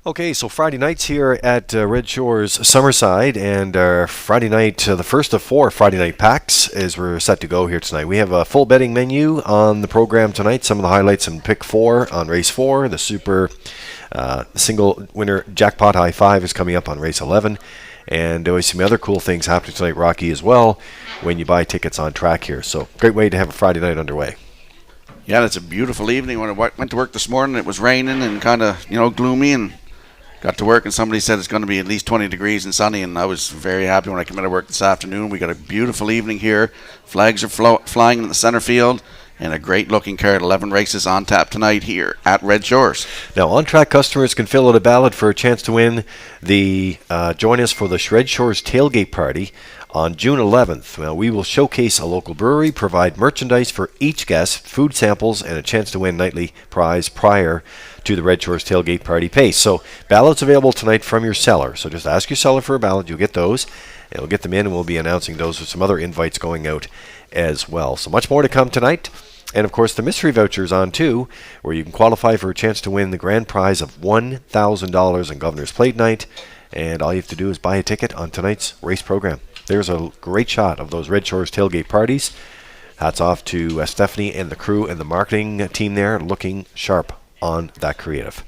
Okay, so Friday nights here at Red Shores Summerside, and Friday night, the first of four Friday night packs is we're set to go here tonight. We have a full betting menu on the program tonight. Some of the highlights in Pick 4 on Race 4. The Super Single Winner Jackpot High 5 is coming up on Race 11. And always some other cool things happening tonight, Rocky, as well, when you buy tickets on track here. So, great way to have a Friday night underway. Yeah, it's a beautiful evening. When I went to work this morning, it was raining and kind of, gloomy, and got to work and somebody said it's going to be at least 20 degrees and sunny, and I was very happy when I came out of work this afternoon. We got a beautiful evening here. Flags are flying in the center field, and a great looking card. 11 races on tap tonight here at Red Shores. Now, on-track customers can fill out a ballot for a chance to win the join us for the Red Shores tailgate party on June 11th. Well, we will showcase a local brewery, provide merchandise for each guest, food samples, and a chance to win nightly prize prior to the Red Shores tailgate party pace. So ballots available tonight from your seller. So just ask your seller for a ballot. You'll get those. And we'll get them in, and we'll be announcing those with some other invites going out as well. So much more to come tonight. And, of course, the mystery vouchers on, too, where you can qualify for a chance to win the grand prize of $1,000 on Governor's Plate Night. And all you have to do is buy a ticket on tonight's race program. There's a great shot of those Red Shores tailgate parties. Hats off to Stephanie and the crew and the marketing team there, looking sharp on that creative.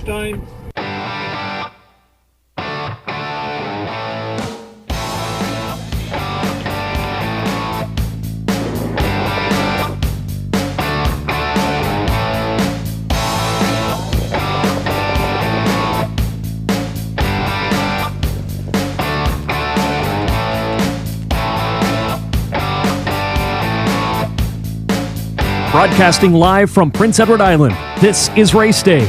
time. Broadcasting live from Prince Edward Island, this is Race Day.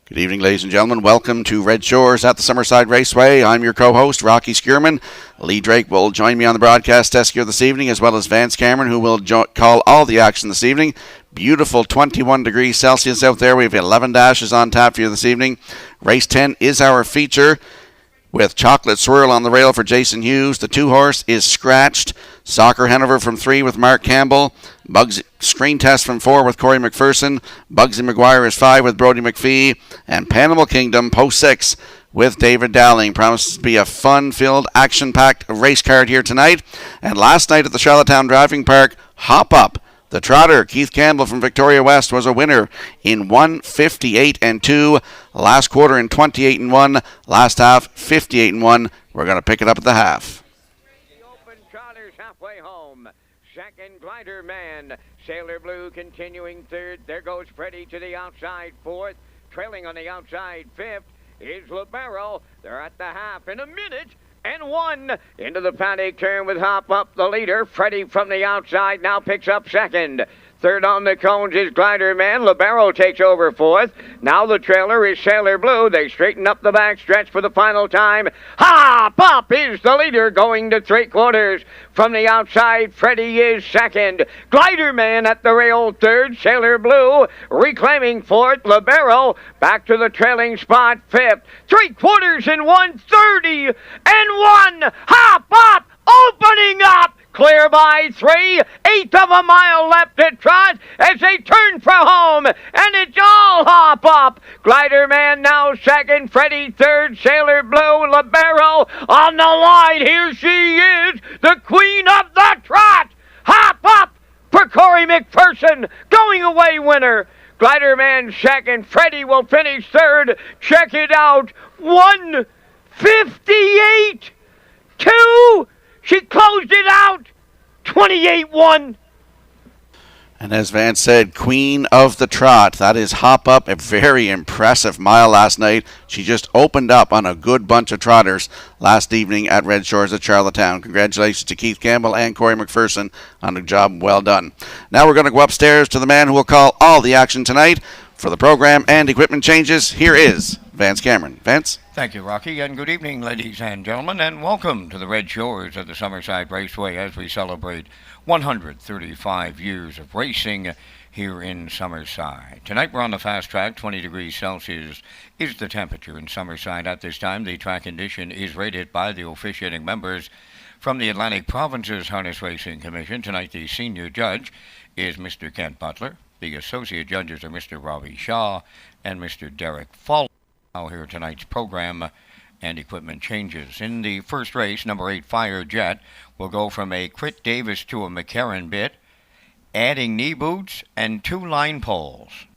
Good evening, ladies and gentlemen. Welcome to Red Shores at the Summerside Raceway. I'm your co-host, Rocky Skierman. Lee Drake will join me on the broadcast desk here this evening, as well as Vance Cameron, who will call all the action this evening. Beautiful 21 degrees Celsius out there. We have 11 dashes on tap for you this evening. Race 10 is our feature, with Chocolate Swirl on the rail for Jason Hughes. The 2-horse is Scratched. Soccer Hanover from 3 with Mark Campbell. Bugsy Screen Test from 4 with Corey McPherson. Bugsy McGuire is 5 with Brody McPhee. And Panimal Kingdom, post 6 with David Dowling. Promises to be a fun-filled, action-packed race card here tonight. And last night at the Charlottetown Driving Park, Hop Up, the trotter, Keith Campbell from Victoria West, was a winner in 1:58-2. Last quarter in 28-1. Last half, 58-1. We're going to pick it up at the half. The open trotters halfway home. Second, Glider Man. Sailor Blue continuing third. There goes Freddie to the outside fourth. Trailing on the outside fifth is Libero. They're at the half in a minute. And 1 into the paddock turn with Hop Up, the leader. Freddie from the outside now picks up second. Third on the cones is Glider Man. Libero takes over fourth. Now the trailer is Sailor Blue. They straighten up the back stretch for the final time. Hop Up is the leader going to 3/4. From the outside, Freddie is second. Glider Man at the rail third. Sailor Blue reclaiming fourth. Libero back to the trailing spot fifth. 3/4 in 1:30 and 1. Hop Up opening up. Clear by 3, 1/8 of a mile left to trot as they turn for home, and it's all Hop Up. Glider Man now second, Freddie third, Sailor Blue, Libero on the line. Here she is, the queen of the trot. Hop Up for Corey McPherson, going away winner. Glider Man second, Freddie will finish third. Check it out, 1:58-2. She closed it out, 28-1. And as Vance said, Queen of the Trot. That is Hop Up. A very impressive mile last night. She just opened up on a good bunch of trotters last evening at Red Shores at Charlottetown. Congratulations to Keith Campbell and Corey McPherson on a job well done. Now we're going to go upstairs to the man who will call all the action tonight. For the program and equipment changes, here is Vance Cameron. Vance? Thank you, Rocky, and good evening, ladies and gentlemen, and welcome to the Red Shores of the Summerside Raceway as we celebrate 135 years of racing here in Summerside. Tonight we're on the fast track. 20 degrees Celsius is the temperature in Summerside at this time. The track condition is rated by the officiating members from the Atlantic Provinces Harness Racing Commission. Tonight the senior judge is Mr. Kent Butler. The associate judges are Mr. Robbie Shaw and Mr. Derek Fall. Now here tonight's program and equipment changes. In the first race, number 8 Fire Jet will go from a Crit Davis to a McCarran bit, adding knee boots and 2 line poles.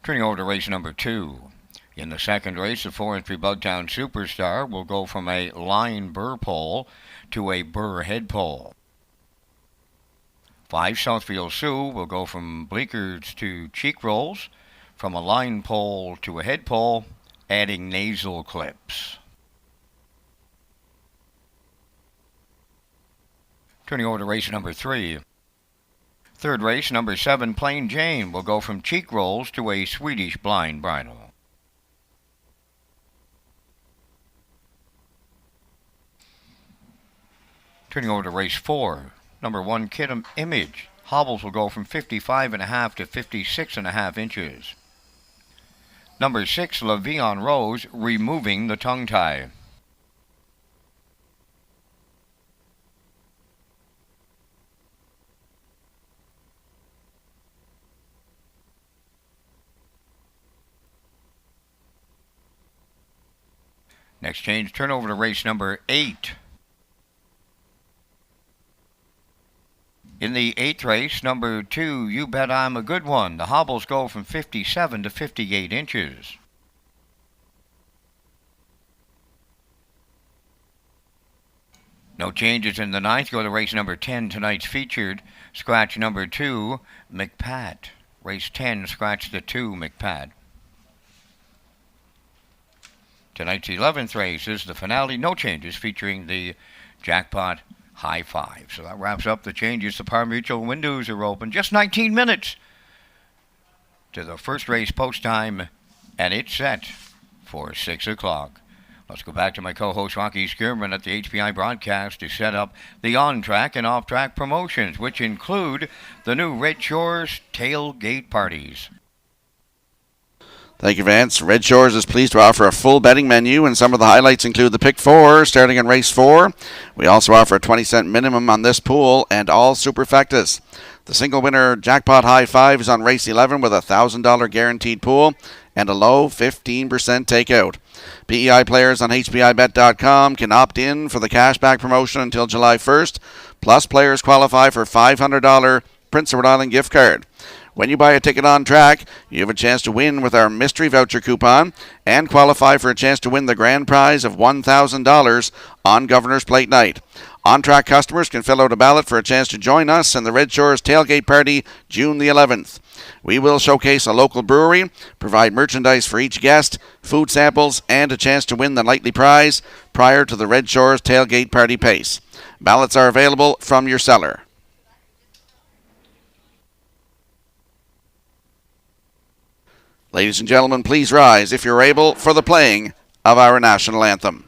Turning over to race number 2. In the second race, the 4-entry Bugtown Superstar will go from a line burr pole to a burr head pole. 5 Southfield Sioux will go from bleakers to cheek rolls, from a line pole to a head pole, adding nasal clips. Turning over to race number 3. Third race, number 7 Plain Jane will go from cheek rolls to a Swedish blind bridle. Turning over to race 4. Number 1, Kid Image. Hobbles will go from 55.5 to 56.5 inches. Number 6, LaVion Rose, removing the tongue tie. Next change, turn over to race number 8. In the 8th race, number 2, You Bet I'm a Good One. The hobbles go from 57 to 58 inches. No changes in the 9th. Go to race number 10, tonight's featured. Scratch number 2, McPat. Race 10, scratch the 2, McPat. Tonight's 11th race is the finale. No changes, featuring the Jackpot High Five. So that wraps up the changes. The Par Mutual windows are open. Just 19 minutes to the first race post time, and it's set for 6 o'clock. Let's go back to my co-host Rocky Skierman at the HPI broadcast to set up the on-track and off-track promotions, which include the new Redshores tailgate parties. Thank you, Vance. Red Shores is pleased to offer a full betting menu, and some of the highlights include the Pick 4 starting in race 4. We also offer a 20-cent minimum on this pool and all superfectas. The single winner Jackpot High Five is on race 11 with a $1,000 guaranteed pool and a low 15% takeout. PEI players on HPIBet.com can opt in for the cashback promotion until July 1st, plus players qualify for $500 Prince Edward Island gift card. When you buy a ticket on track, you have a chance to win with our mystery voucher coupon and qualify for a chance to win the grand prize of $1,000 on Governor's Plate Night. On-track customers can fill out a ballot for a chance to join us in the Red Shores Tailgate Party June the 11th. We will showcase a local brewery, provide merchandise for each guest, food samples, and a chance to win the nightly prize prior to the Red Shores Tailgate Party pace. Ballots are available from your cellar. Ladies and gentlemen, please rise, if you're able, for the playing of our national anthem.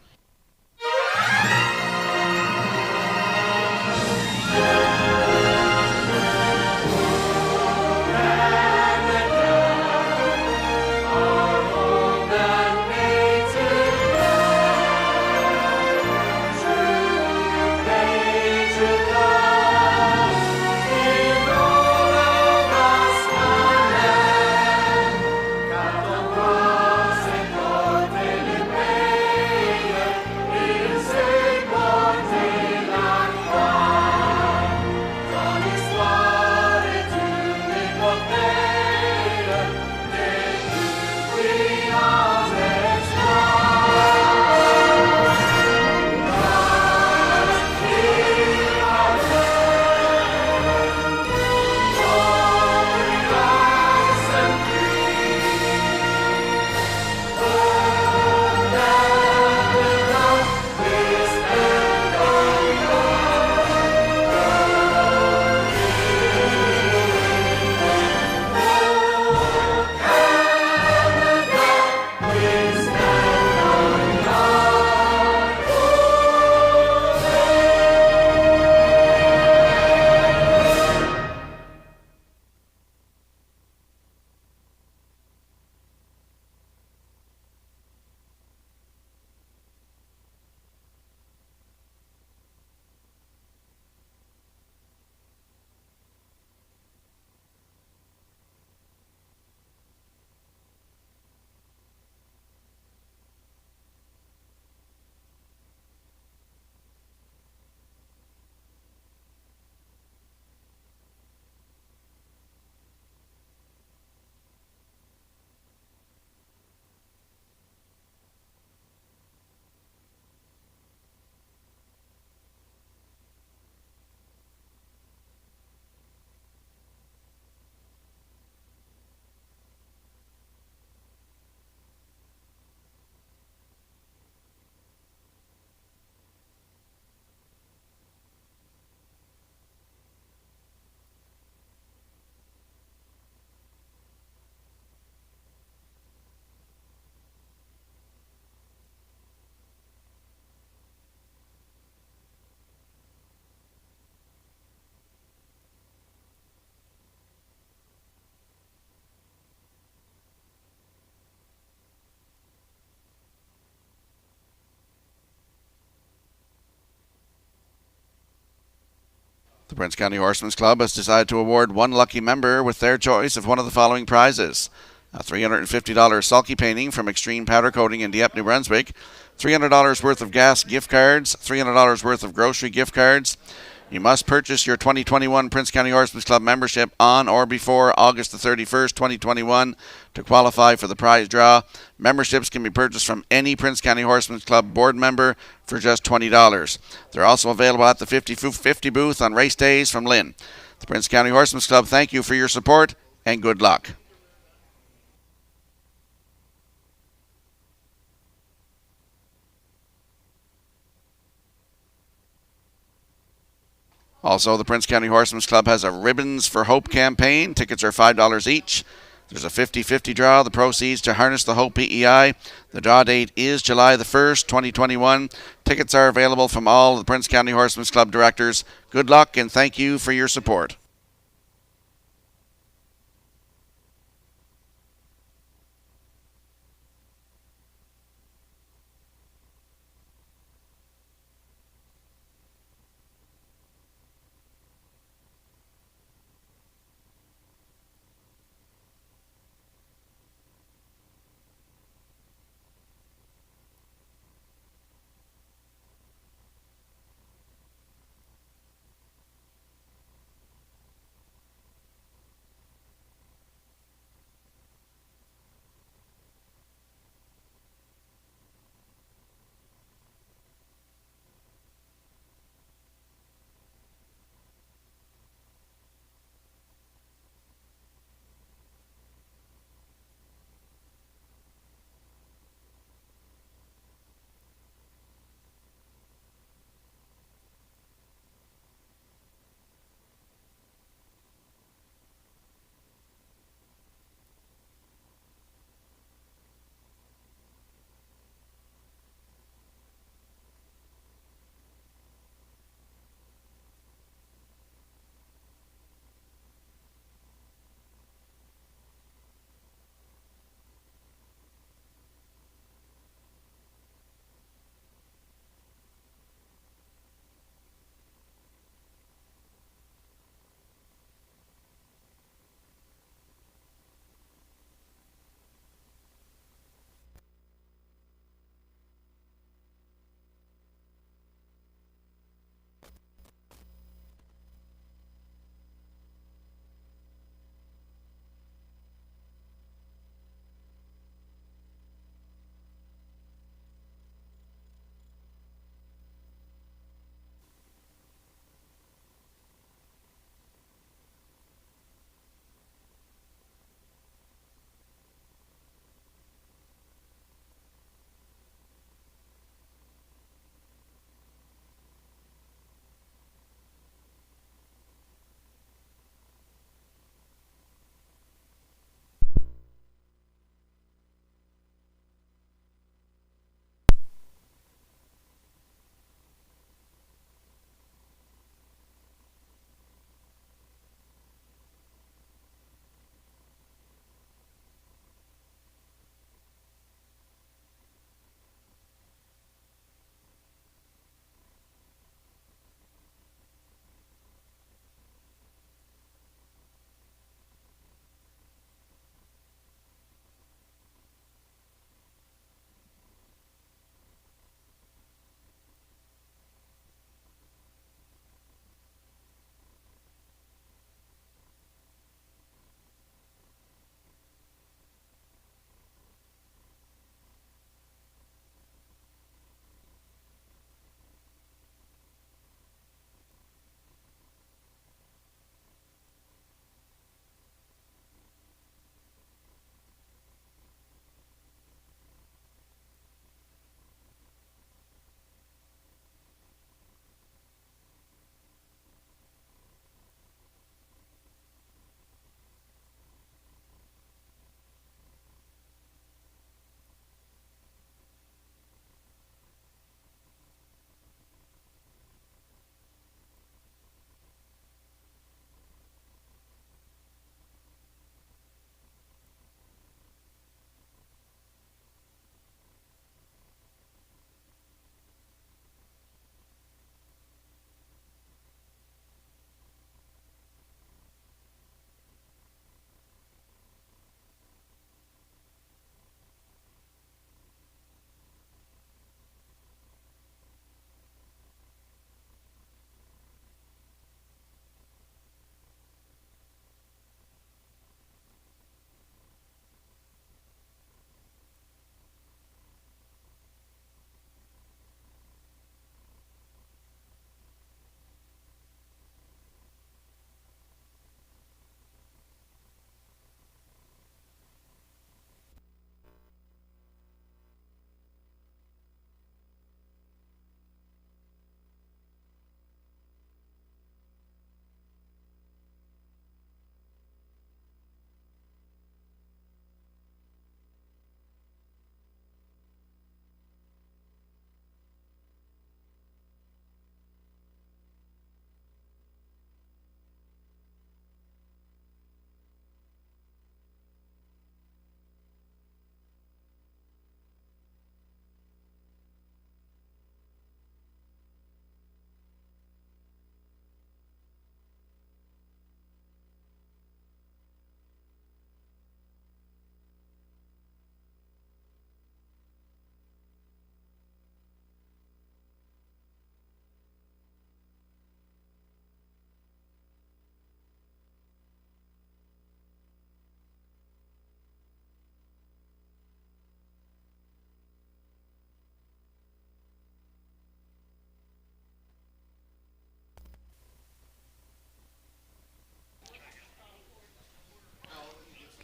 The Prince County Horsemen's Club has decided to award one lucky member with their choice of one of the following prizes. A $350 sulky painting from Extreme Powder Coating in Dieppe, New Brunswick. $300 worth of gas gift cards, $300 worth of grocery gift cards. You must purchase your 2021 Prince County Horsemen's Club membership on or before August the 31st, 2021 to qualify for the prize draw. Memberships can be purchased from any Prince County Horsemen's Club board member for just $20. They're also available at the 50/50 booth on race days from Lynn. The Prince County Horsemen's Club, thank you for your support and good luck. Also, the Prince County Horsemen's Club has a Ribbons for Hope campaign. Tickets are $5 each. There's a 50/50 draw. The proceeds to harness the Hope PEI. The draw date is July the 1st, 2021. Tickets are available from all the Prince County Horsemen's Club directors. Good luck and thank you for your support.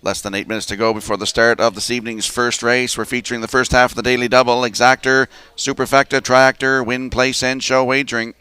Less than 8 minutes to go before the start of this evening's first race. We're featuring the first half of the Daily Double, Exactor, Superfecta, Triactor, Win, Place, and Show Wagering.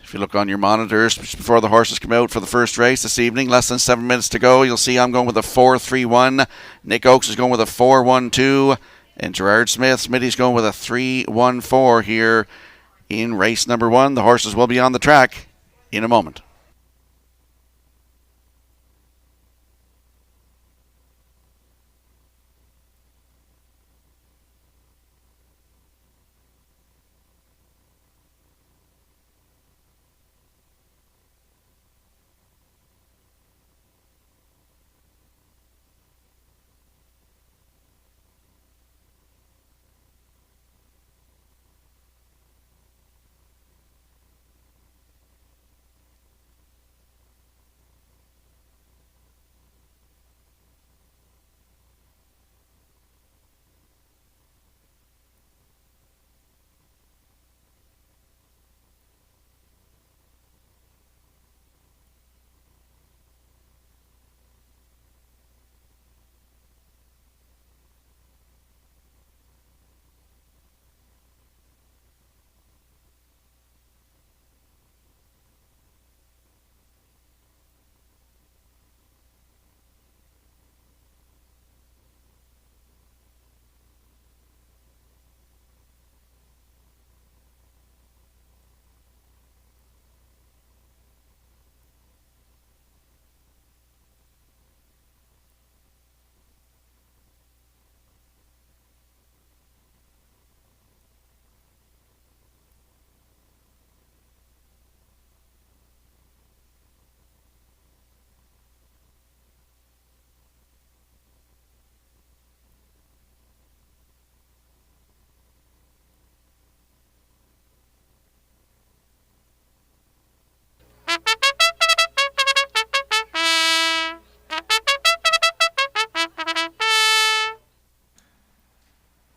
If you look on your monitors before the horses come out for the first race this evening, less than 7 minutes to go, you'll see I'm going with a 4-3-1. Nick Oakes is going with a 4-1-2. And Gerard Smitty's going with a 3-1-4 here in race number 1. The horses will be on the track in a moment.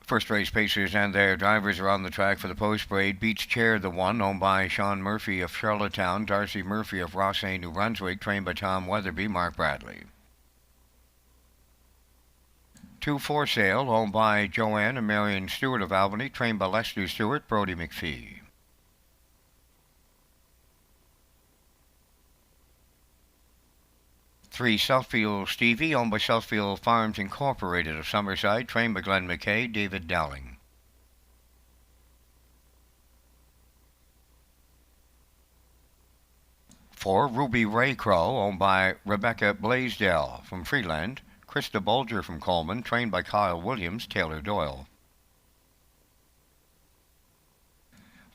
First race pacers and their drivers are on the track for the post-parade. Beach Chair, the one, owned by Sean Murphy of Charlottetown, Darcy Murphy of Rossay, New Brunswick, trained by Tom Weatherby, Mark Bradley. 2 For Sale, owned by Joanne and Marion Stewart of Albany, trained by Lester Stewart, Brody McPhee. 3 Southfield Stevie, owned by Southfield Farms Incorporated of Summerside, trained by Glenn McKay, David Dowling. 4 Ruby Ray Crow, owned by Rebecca Blaisdell from Freeland, Krista Bulger from Coleman, trained by Kyle Williams, Taylor Doyle.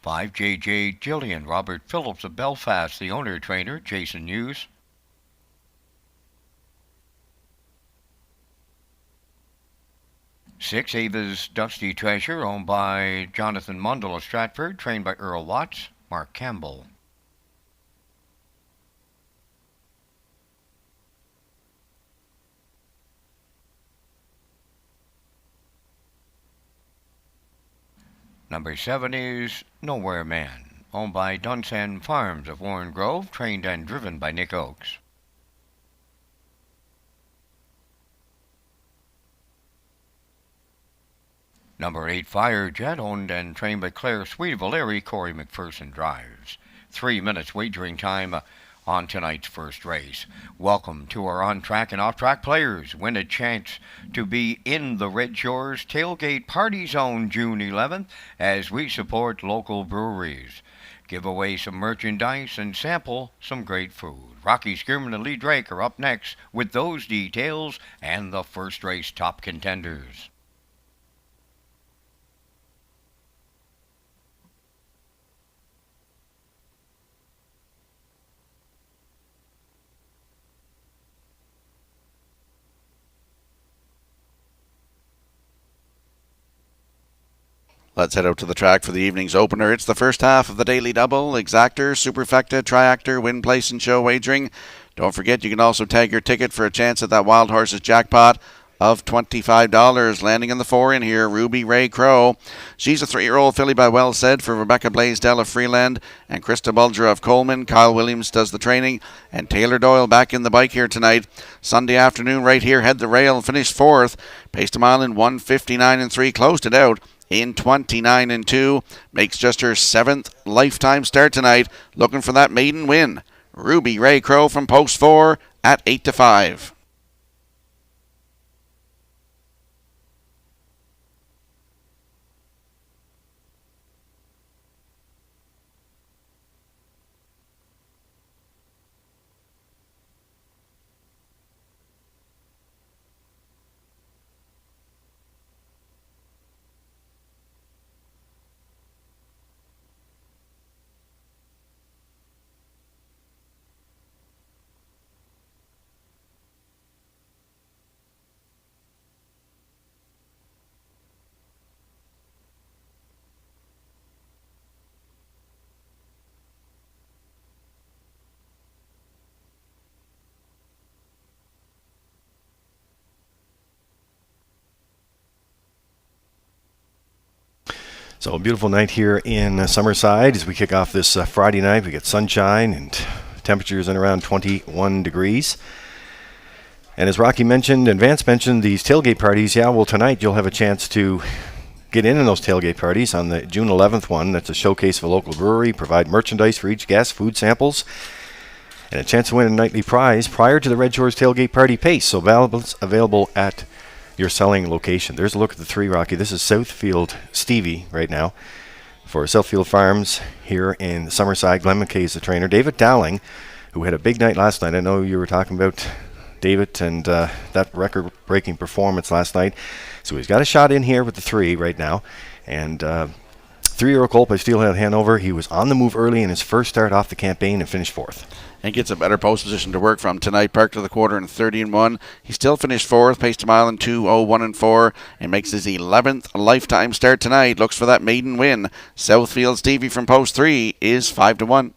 5 J.J. Gillian, Robert Phillips of Belfast, the owner-trainer, Jason Hughes. 6 Ava's Dusty Treasure, owned by Jonathan Mundell of Stratford, trained by Earl Watts, Mark Campbell. 7 is Nowhere Man, owned by Dunsan Farms of Warren Grove, trained and driven by Nick Oakes. Number 8, Fire Jet, owned and trained by Claire Sweet-Valeri. Corey McPherson drives. 3 minutes wagering time on tonight's first race. Welcome to our on-track and off-track players. Win a chance to be in the Redshores Tailgate Party Zone June 11th as we support local breweries. Give away some merchandise and sample some great food. Rocky Skierman and Lee Drake are up next with those details and the first race top contenders. Let's head out to the track for the evening's opener. It's the first half of the Daily Double, Exactor, Superfecta, Triactor, Win, Place and Show wagering. Don't forget you can also tag your ticket for a chance at that Wild Horses jackpot of $25. Landing in the 4 in here, Ruby Ray Crow. She's a 3-year-old filly by Well Said for Rebecca Blaisdell of Freeland and Krista Bulger of Coleman. Kyle Williams does the training and Taylor Doyle back in the bike here tonight. Sunday afternoon right here, head the rail, finished 4th. Paced a mile in 1:59.3, closed it out in 29.2. Makes just her 7th lifetime start tonight. Looking for that maiden win. Ruby Ray Crow from post 4 at 8-5. So a beautiful night here in Summerside as we kick off this Friday night. We get sunshine and temperatures in around 21 degrees. And as Rocky mentioned and Vance mentioned, these tailgate parties, well, tonight you'll have a chance to get in those tailgate parties on the June 11th one. That's a showcase of a local brewery, provide merchandise for each guest, food samples, and a chance to win a nightly prize prior to the Redshores tailgate party pace. So available at your selling location. There's a look at the 3, Rocky. This is Southfield Stevie right now for Southfield Farms here in Summerside. Glenn McKay is the trainer. David Dowling, who had a big night last night. I know you were talking about David and that record-breaking performance last night. So he's got a shot in here with the 3 right now. And 3-year-old colt by Steelhead Hanover. He was on the move early in his first start off the campaign and finished 4th. And gets a better post position to work from tonight. Parked to the quarter in 30-1. He still finished 4th, paced a mile in 2:01.4, and makes his 11th lifetime start tonight. Looks for that maiden win. Southfield Stevie from post 3 is 5-1.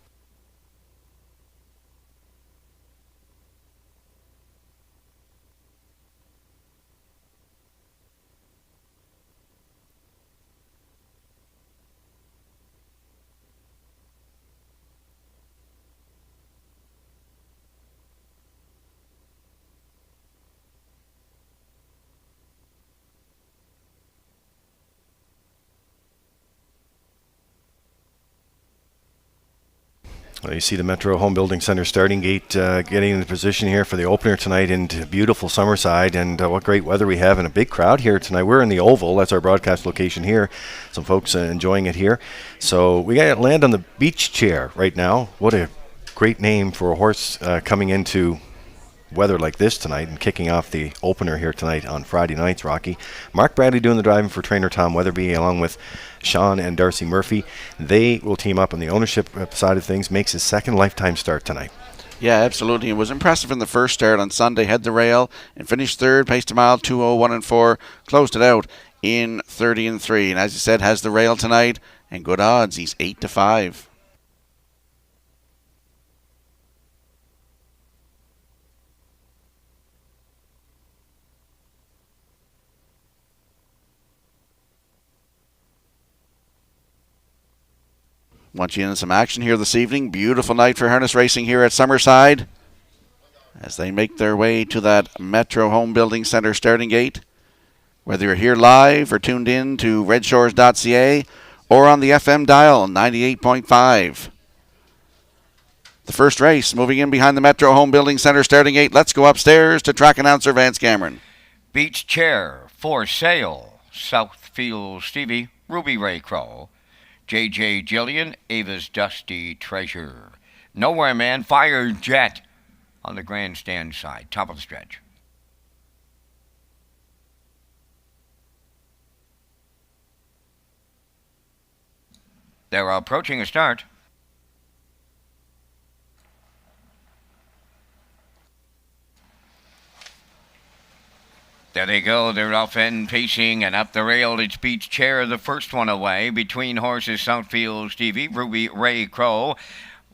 Well, you see the Metro Home Building Center starting gate getting into position here for the opener tonight into beautiful Summerside, and what great weather we have and a big crowd here tonight. We're in the Oval. That's our broadcast location here. Some folks enjoying it here. So we got to land on the beach chair right now. What a great name for a horse coming into weather like this tonight and kicking off the opener here tonight on Friday nights, Rocky. Mark Bradley doing the driving for trainer Tom Weatherby along with Sean and Darcy Murphy. They will team up on the ownership side of things. Makes his 2nd lifetime start tonight. Yeah, absolutely. It was impressive in the first start on Sunday. Had the rail and finished 3rd, paced a mile 2:01.4, closed it out in 30-3. And as you said, has the rail tonight and good odds. He's 8-5. Want you in some action here this evening. Beautiful night for harness racing here at Summerside as they make their way to that Metro Home Building Center starting gate. Whether you're here live or tuned in to Redshores.ca or on the FM dial 98.5. The first race moving in behind the Metro Home Building Center starting 8. Let's go upstairs to track announcer Vance Cameron. Beach Chair, For Sale, Southfield Stevie, Ruby Ray Crow, J.J. Jillian, Ava's Dusty Treasure. Nowhere Man, Fire Jet on the grandstand side, top of the stretch. They're approaching a start. There they go. They're off and pacing and up the rail. It's Beach Chair, the first one away. Between horses, Southfield Stevie, Ruby Ray Crow.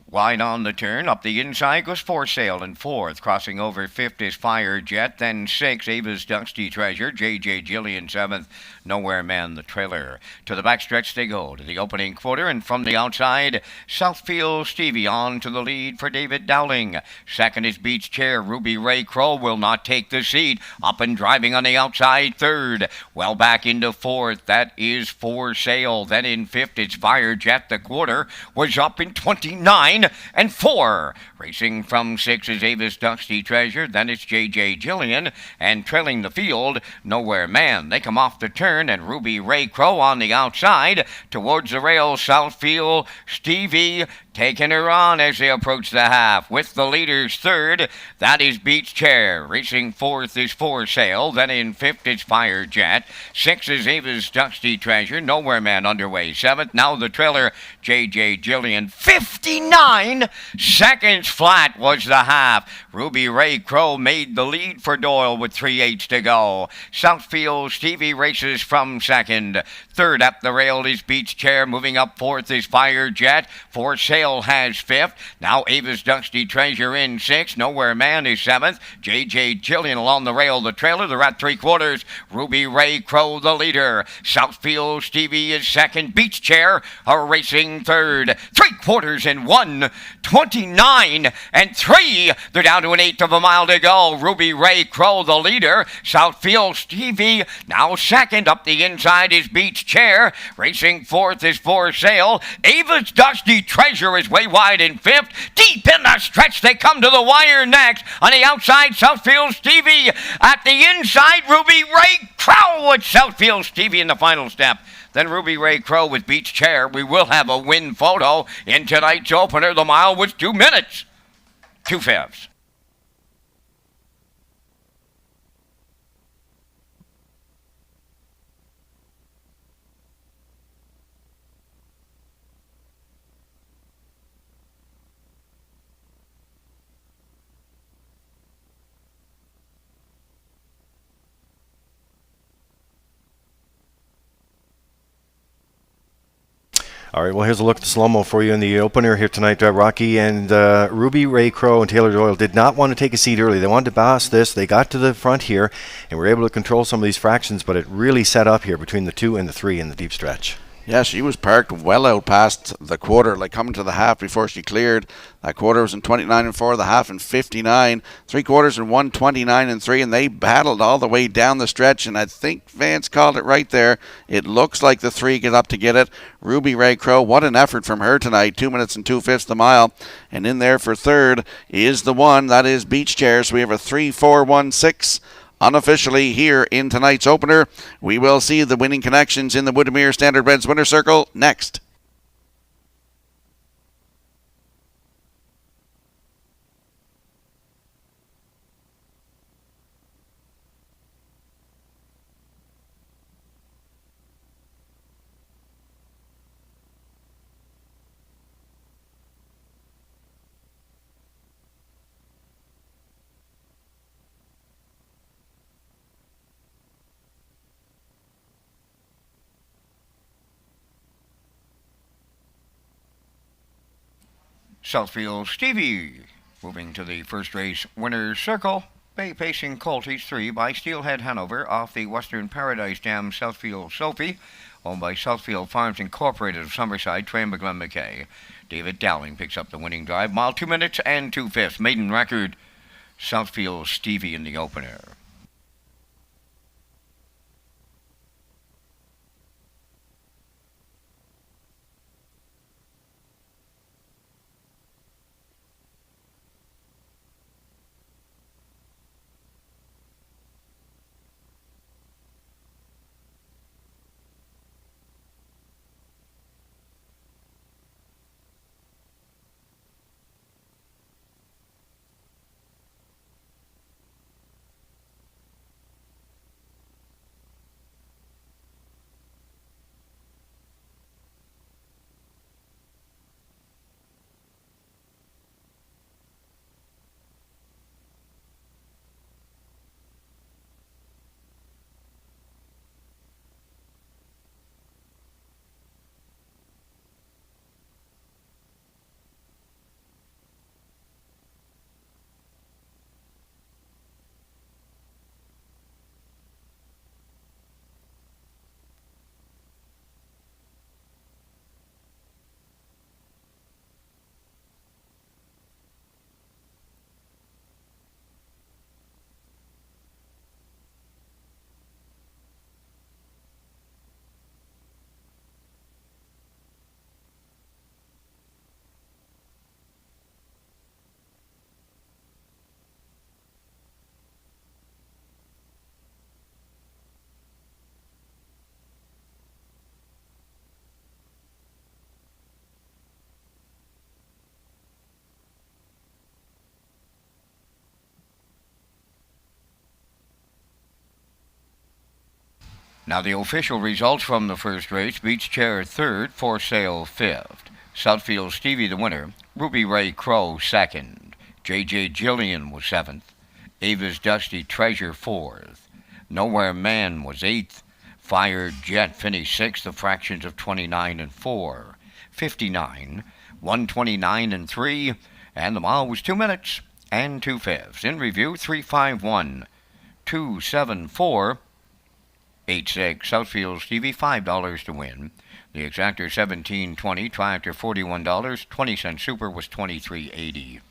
Wide on the turn. Up the inside goes For Sale in fourth. Crossing over fifth is Fire Jet. Then sixth, Ava's Dusty Treasure. J.J. Jillian seventh. Nowhere Man the trailer. To the backstretch they go to the opening quarter. And from the outside, Southfield Stevie on to the lead for David Dowling. Second is Beach Chair. Ruby Ray Crow will not take the seat. Up and driving on the outside. Third. Well back into fourth. That is For Sale. Then in fifth it's Fire Jet. The quarter was up in 29 and 4. Racing from 6 is Ava's Dusty Treasure. Then it's J.J. Jillian. And trailing the field, Nowhere Man. They come off the turn, and Ruby Ray Crow on the outside. Towards the rail, Southfield Stevie taking her on as they approach the half. With the leaders third, that is Beach Chair. Racing fourth is For Sale. Then in fifth is Fire Jet. Sixth is Ava's Dusty Treasure. Nowhere Man underway. Seventh, now the trailer, J.J. Jillian. 59 seconds flat was the half. Ruby Ray Crow made the lead for Doyle with 3/8 to go. Southfield Stevie races from second. Third up the rail is Beach Chair. Moving up fourth is Fire Jet. For Sale has fifth. Now Ava's Dusty Treasure in sixth. Nowhere Man is seventh. J.J. Jillian along the rail. The trailer, they're at 3/4. Ruby Ray Crow the leader. Southfield Stevie is second. Beach Chair are racing third. 3/4 and 1. 29 and 3. They're down to an eighth of a mile to go. Ruby Ray Crow the leader. Southfield Stevie now second. Up the inside is Beach Chair. Racing fourth is For Sale. Ava's Dusty Treasure is way wide in fifth. Deep in the stretch, they come to the wire next. On the outside, Southfield Stevie. At the inside, Ruby Ray Crow with Southfield Stevie in the final step. Then Ruby Ray Crow with Beach Chair. We will have a win photo in tonight's opener. The mile was 2 minutes. 2/5. All right, well, here's a look at the slow-mo for you in the opener here tonight, Rocky. And Ruby Ray Crow and Taylor Doyle did not want to take a seat early. They wanted to boss this. They got to the front here and were able to control some of these fractions, but it really set up here between the 2 and the 3 in the deep stretch. Yeah, she was parked well out past the quarter, like coming to the half before she cleared. That quarter was in 29 and 4, the half in 59, 3/4 in 1, 29 and 3, and they battled all the way down the stretch, and I think Vance called it right there. It looks like the 3 get up to get it. Ruby Ray Crow, what an effort from her tonight, 2 minutes and 2/5 the mile, and in there for third is the 1, that is Beach Chair, so we have a 3-4-1-6 unofficially here in tonight's opener. We will see the winning connections in the Woodmere Standard Breds winner circle next. Southfield Stevie moving to the first race winner's circle. Bay pacing Colt, he's 3 by Steelhead Hanover off the Western Paradise Dam Southfield Sophie, owned by Southfield Farms Incorporated of Summerside, Train McGlenn McKay. David Dowling picks up the winning drive. Mile 2 minutes and 2/5. Maiden record, Southfield Stevie in the opener. Now the official results from the first race: Beach Chair third, For Sale fifth, Southfield Stevie the winner, Ruby Ray Crow second, JJ Jillian was seventh, Ava's Dusty Treasure fourth, Nowhere Man was eighth, Fire Jet finished sixth, the fractions of 29 and 4, 59, 129 and 3, and the mile was 2 minutes and 2/5. In review, 351, 274, 86. Southfield Stevie, $5 to win. The exactor $17.20, Triactor $41, 20-cent super was $23.80.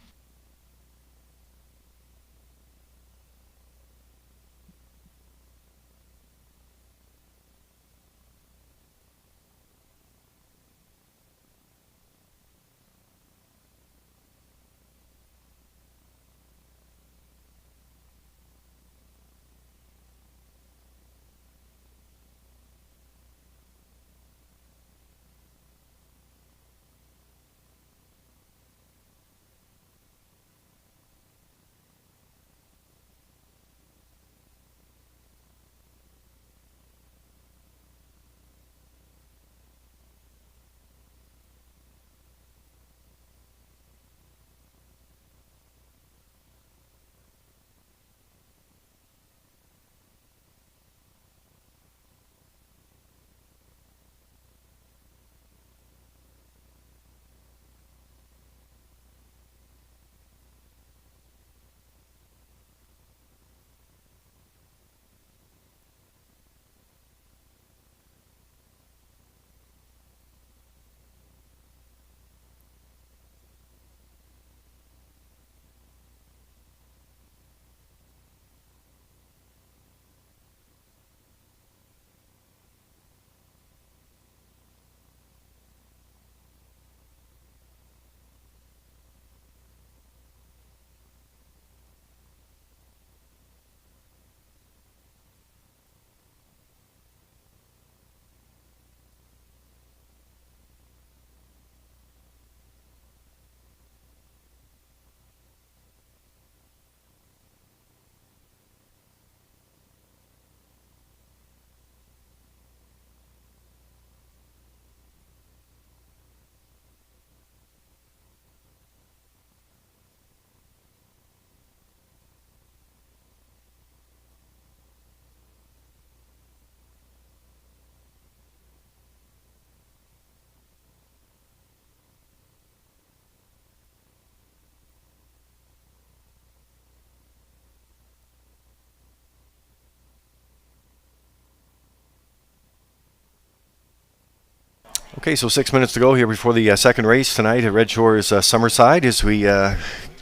Okay, so 6 minutes to go here before the second race tonight at Redshores Summerside as we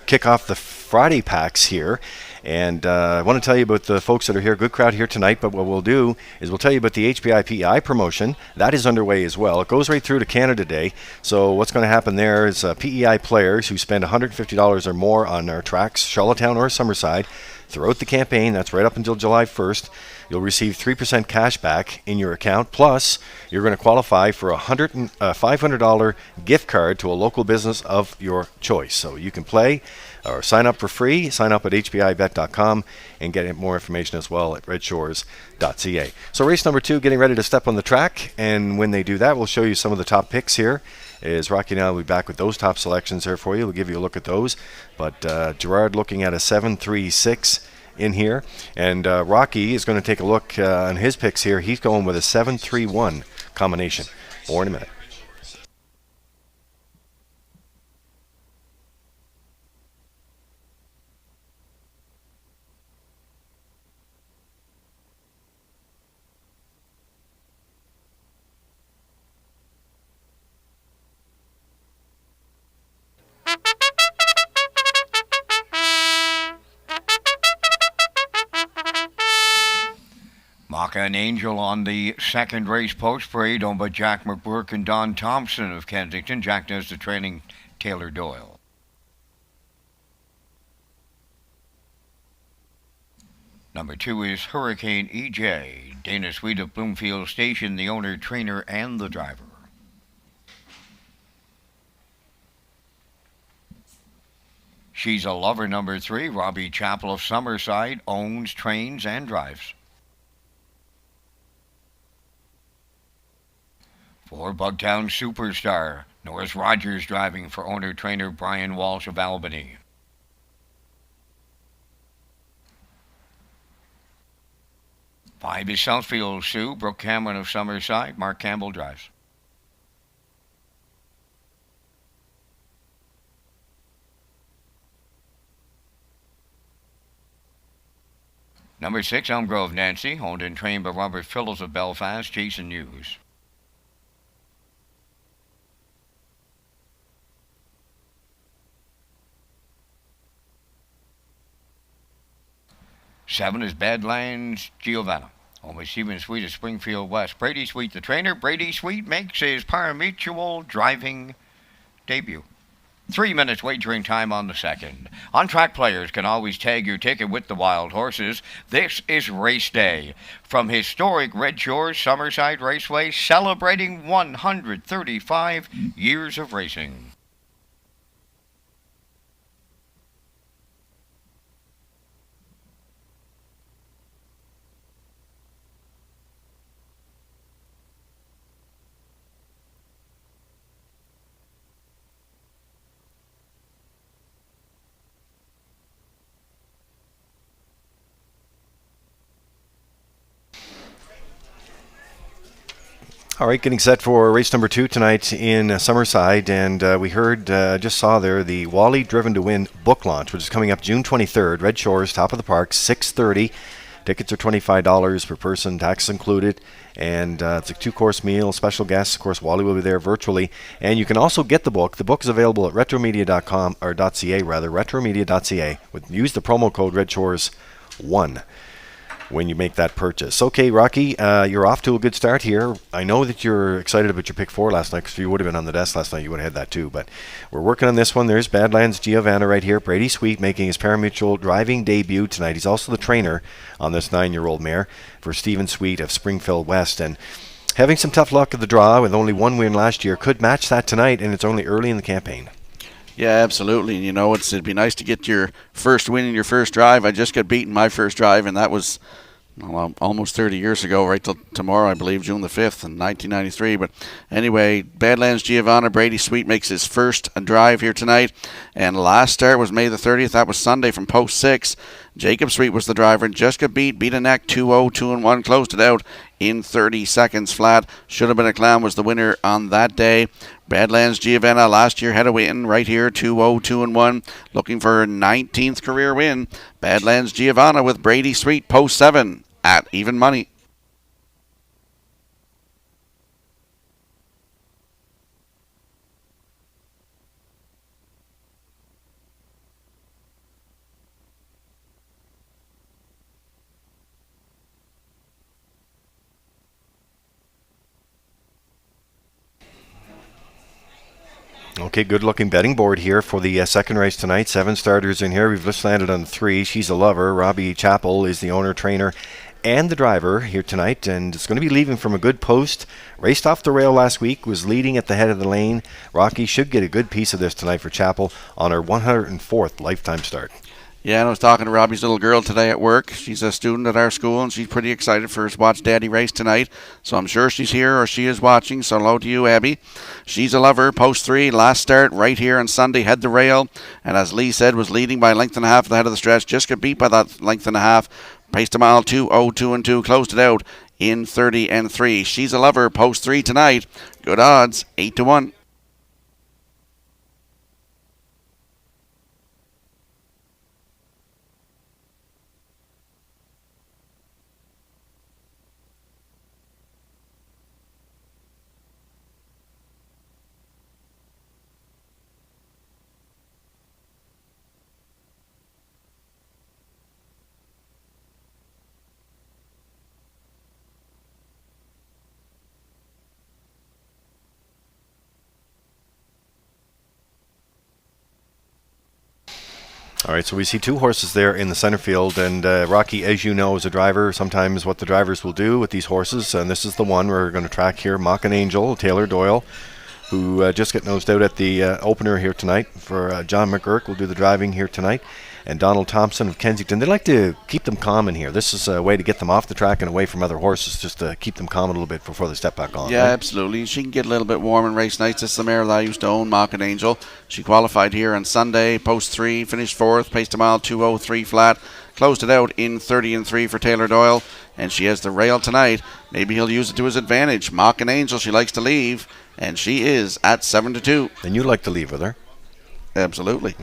kick off the Friday packs here. And I want to tell you about the folks that are here. Good crowd here tonight, but what we'll do is we'll tell you about the HPI PEI promotion. That is underway as well. It goes right through to Canada Day. So what's going to happen there is PEI players who spend $150 or more on our tracks, Charlottetown or Summerside, throughout the campaign, that's right up until July 1st, you'll receive 3% cash back in your account. Plus, you're going to qualify for a $500 gift card to a local business of your choice. So you can play or sign up for free. Sign up at hpibet.com and get more information as well at Redshores.ca. So race number 2, getting ready to step on the track. And when they do that, we'll show you some of the top picks here. Is Rocky and I will be back with those top selections there for you. We'll give you a look at those. But Gerard looking at a 7-3-6 in here. And Rocky is going to take a look on his picks here. He's going with a 7-3-1 combination. More in a minute. Maka and Angel on the second race post parade, owned by Jack McBurke and Don Thompson of Kensington. Jack does the training, Taylor Doyle. Number 2 is Hurricane EJ. Dana Sweet of Bloomfield Station, the owner, trainer, and the driver. She's a Lover, number 3. Robbie Chappell of Summerside owns, trains, and drives. For Bugtown Superstar, Norris Rogers driving for owner-trainer Brian Walsh of Albany. Five is Southfield Sioux, Brooke Cameron of Summerside, Mark Campbell drives. Number 6, Elm Grove Nancy, owned and trained by Robert Phillips of Belfast, Jason Hughes. Seven is Badlands Giovanna, owned by Stephen Sweet of Springfield West. Brady Sweet, the trainer. Brady Sweet makes his pari-mutuel driving debut. 3 minutes wagering time on the second. On-track players can always tag your ticket with the wild horses. This is race day from historic Redshores Summerside Raceway, celebrating 135 years of racing. All right, getting set for race number 2 tonight in Summerside, and we heard, just saw there, the Wally Driven to Win book launch, which is coming up June 23rd, Red Shores, top of the park, 6:30. Tickets are $25 per person, tax included, and it's a 2-course meal, special guests. Of course, Wally will be there virtually, and you can also get the book. The book is available at retromedia.com, or .ca rather, retromedia.ca. Use the promo code RedShores1 when you make that purchase. Okay, Rocky, you're off to a good start here. I know that you're excited about your pick 4 last night, because if you would have been on the desk last night, you would have had that too. But we're working on this one. There's Badlands Giovanna right here. Brady Sweet making his pari-mutuel driving debut tonight. He's also the trainer on this 9-year-old mare for Stephen Sweet of Springfield West. And having some tough luck at the draw with only 1 win last year, could match that tonight, and it's only early in the campaign. Yeah, absolutely. And, you know, it'd be nice to get your first win in your first drive. I just got beaten my first drive, and that was almost 30 years ago, right till tomorrow, I believe, June the 5th in 1993. But anyway, Badlands Giovanna, Brady Sweet makes his first drive here tonight. And last start was May the 30th. That was Sunday from post 6. Jacob Sweet was the driver. Just got beat a neck 2-0, 2-1, closed it out in 30 seconds flat. Should have been a clown was the winner on that day. Badlands Giovanna last year had a win right here, 2-0, 2-1, looking for her 19th career win. Badlands Giovanna with Brady Sweet, post 7 at even money. Okay, good-looking betting board here for the second race tonight. 7 starters in here. We've just landed on 3. She's a lover. Robbie Chappell is the owner, trainer, and the driver here tonight, and it's going to be leaving from a good post. Raced off the rail last week, was leading at the head of the lane. Rocky should get a good piece of this tonight for Chappell on her 104th lifetime start. Yeah, and I was talking to Robbie's little girl today at work. She's a student at our school, and she's pretty excited for us to watch Daddy race tonight. So I'm sure she's here or she is watching. So hello to you, Abby. She's a lover. Post 3, last start right here on Sunday, head the rail. And as Lee said, was leading by a length and a half at the head of the stretch. Just got beat by that length and a half. Paced a mile 2-0, 2-2. Closed it out in 30-3. She's a lover. Post 3 tonight. Good odds, 8-1. All right, so we see 2 horses there in the center field, and Rocky, as you know, as a driver, sometimes what the drivers will do with these horses, and this is the one we're going to track here, Mock and Angel, Taylor Doyle, who just got nosed out at the opener here tonight for John McGurk, will do the driving here tonight. and Donald Thompson of Kensington. They like to keep them calm in here. This is a way to get them off the track and away from other horses, just to keep them calm a little bit before they step back on. Yeah, right? absolutely. She can get a little bit warm in race nights. This is the mare that I used to own, Market Angel. She qualified here on Sunday, post 3, finished 4th, paced a mile 2:03 flat. Closed it out in 30-3 for Taylor Doyle, and she has the rail tonight. Maybe he'll use it to his advantage. Mock and Angel, she likes to leave, and she is at 7-2. And you like to leave with her? Absolutely.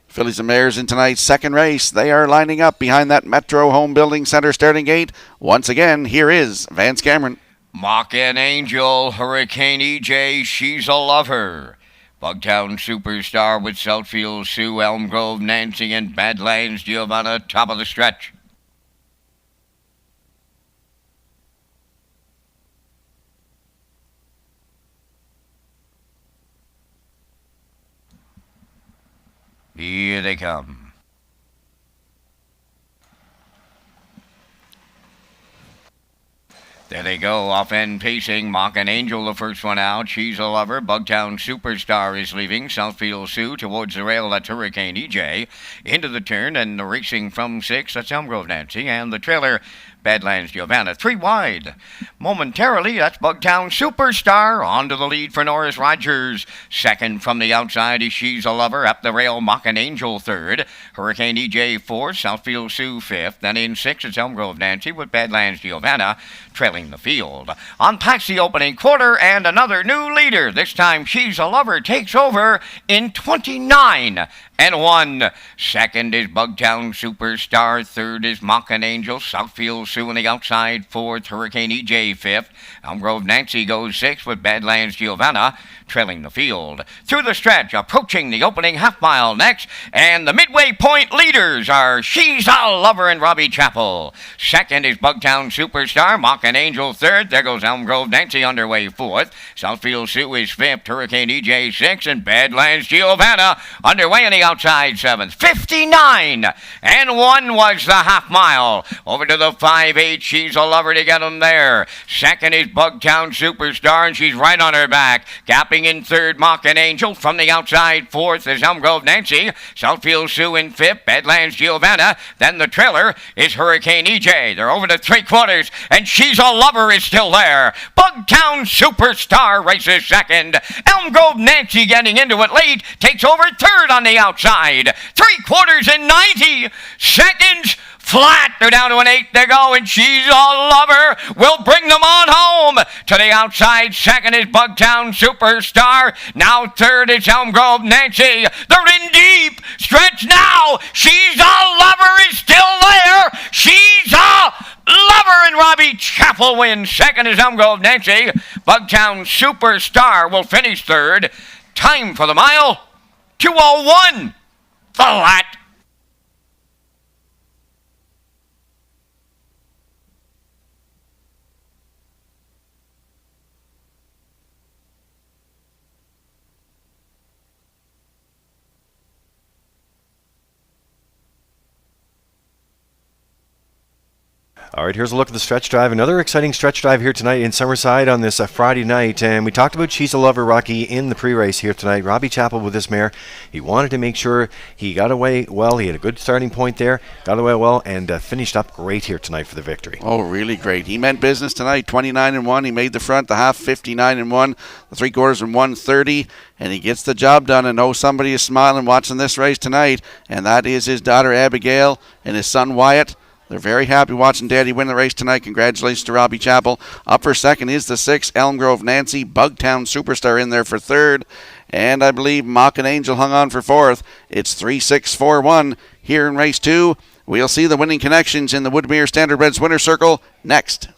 Fillies and Mares in tonight's second race. They are lining up behind that Metro Home Building Center starting gate. Once again, here is Vance Cameron. Mock and Angel, Hurricane EJ, She's a Lover. Bugtown Superstar with Southfield Sue, Elm Grove Nancy, and Badlands Giovanna, top of the stretch. Here they come. There they go, off end pacing. Mock and Angel, the first one out. She's a Lover. Bugtown Superstar is leaving. Southfield Sue towards the rail. That's Hurricane EJ. Into the turn and the racing from 6. That's Elm Grove Nancy. And the trailer, Badlands Giovanna. 3 wide. Momentarily, that's Bugtown Superstar. On to the lead for Norris Rogers. Second from the outside is She's a Lover. Up the rail, Mock and Angel third. Hurricane EJ fourth. Southfield Sue fifth. Then in 6, it's Elm Grove Nancy with Badlands Giovanna trailing the field. On past the opening quarter, and another new leader. This time, She's a Lover takes over in 29-1. Second is Bugtown Superstar. Third is Mock and Angel. Southfield Sue on the outside. Fourth, Hurricane EJ fifth. Elm Grove Nancy goes 6th with Badlands Giovanna trailing the field. Through the stretch, approaching the opening half mile next, and the midway point leaders are She's a Lover and Robbie Chappell. Second is Bugtown Superstar. Mock and Angel third. There goes Elm Grove Nancy underway 4th. Southfield Sue is 5th. Hurricane EJ 6th. And Badlands Giovanna underway on the outside 7th. 59-1 was the half mile. Over to the 5-8. She's a Lover to get them there. Second is Bugtown Superstar, and she's right on her back. Gapping in third, Mock and Angel. From the outside, 4th is Elm Grove Nancy. Southfield Sue in 5th. Badlands Giovanna. Then the trailer is Hurricane EJ. They're over to 3/4, and She's a Lover is still there. Bugtown Superstar races second. Elm Grove Nancy getting into it late. Takes over third on the outside. 3/4 and 90 seconds. Flat, they're down to an 8 to go, and She's a Lover will bring them on home. To the outside, second is Bugtown Superstar. Now third is Elm Grove Nancy. They're in deep stretch now. She's a Lover is still there. She's a Lover, and Robbie Chappell wins. Second is Elm Grove Nancy. Bugtown Superstar will finish third. Time for the mile, 2:01. Flat. All right, here's a look at the stretch drive. Another exciting stretch drive here tonight in Summerside on this Friday night. And we talked about She's a Lover, Rocky, in the pre-race here tonight. Robbie Chappell with this mare. He wanted to make sure he got away well. He had a good starting point there, got away well, and finished up great here tonight for the victory. Oh, really great. He meant business tonight, 29-1. He made the front, the half, 59-1, the 3/4 and 130, and he gets the job done. And oh, somebody is smiling watching this race tonight, and that is his daughter Abigail and his son Wyatt. They're very happy watching Daddy win the race tonight. Congratulations to Robbie Chappell. Up for second is the 6, Elm Grove Nancy. Bugtown Superstar in there for third. And I believe Mock and Angel hung on for fourth. It's 3-6-4-1 here in race 2. We'll see the winning connections in the Woodmere Standardbreds winner's circle next.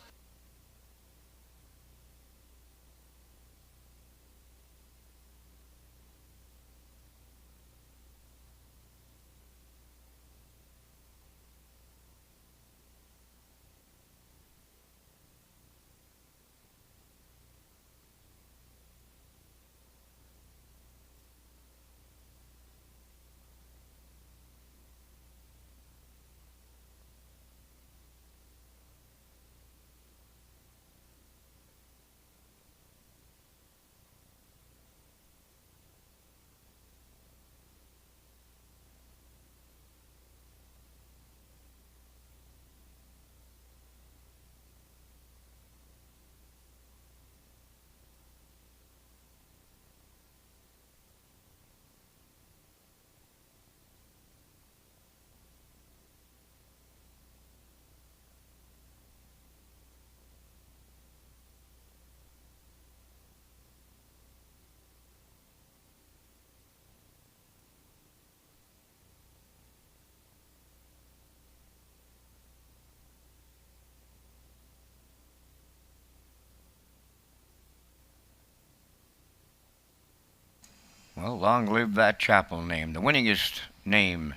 Well, long live that Chapel name, the winningest name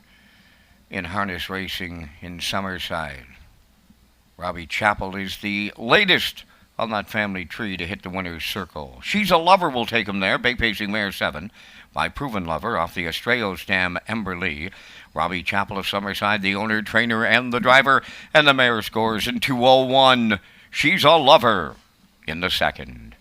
in harness racing in Summerside. Robbie Chapel is the latest on that family tree to hit the winner's circle. She's a Lover will take him there, Bay Pacing Mare 7, by Proven Lover off the Estrellos Dam Ember Lee. Robbie Chapel of Summerside, the owner, trainer, and the driver, and the mare scores in 2:01. She's a Lover in the second.